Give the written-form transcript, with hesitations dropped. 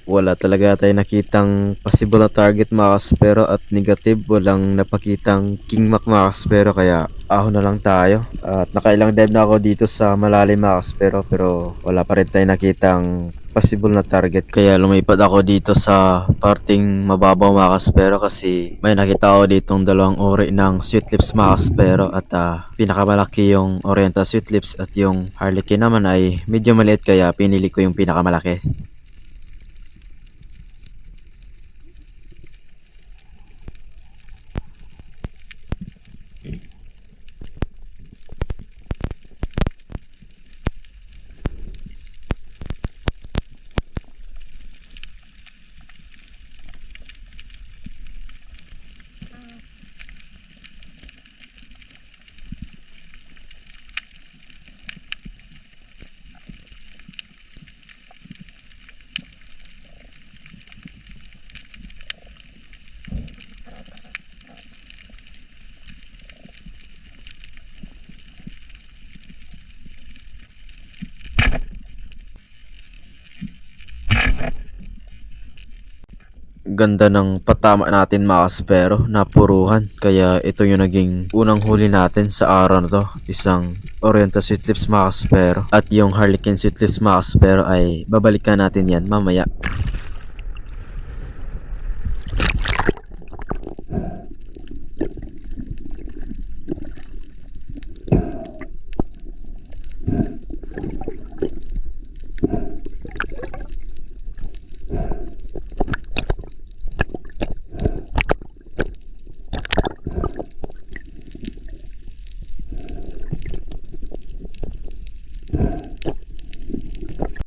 Wala talaga tayong nakitang possible na target mga kaspero at negative walang napakitang King Mac mga kaspero kaya ahon na lang tayo. At nakailang dive na ako dito sa malalim mga kaspero pero wala pa rin tayong nakitang possible na target. Kaya lumipad ako dito sa parting mababaw mga kaspero kasi may nakita ako ditong dalawang uri ng sweet lips mga kaspero at pinakamalaki yung Oriental sweet lips at yung Harlequin naman ay medyo maliit kaya pinili ko yung pinakamalaki. Ganda ng patama natin mga kaspero, napuruhan. Kaya ito yung naging unang huli natin sa araw na to. Isang Oriental Sweet Lips mga kaspero. At yung Harlequin Sweet Lips mga kaspero ay babalikan natin yan mamaya.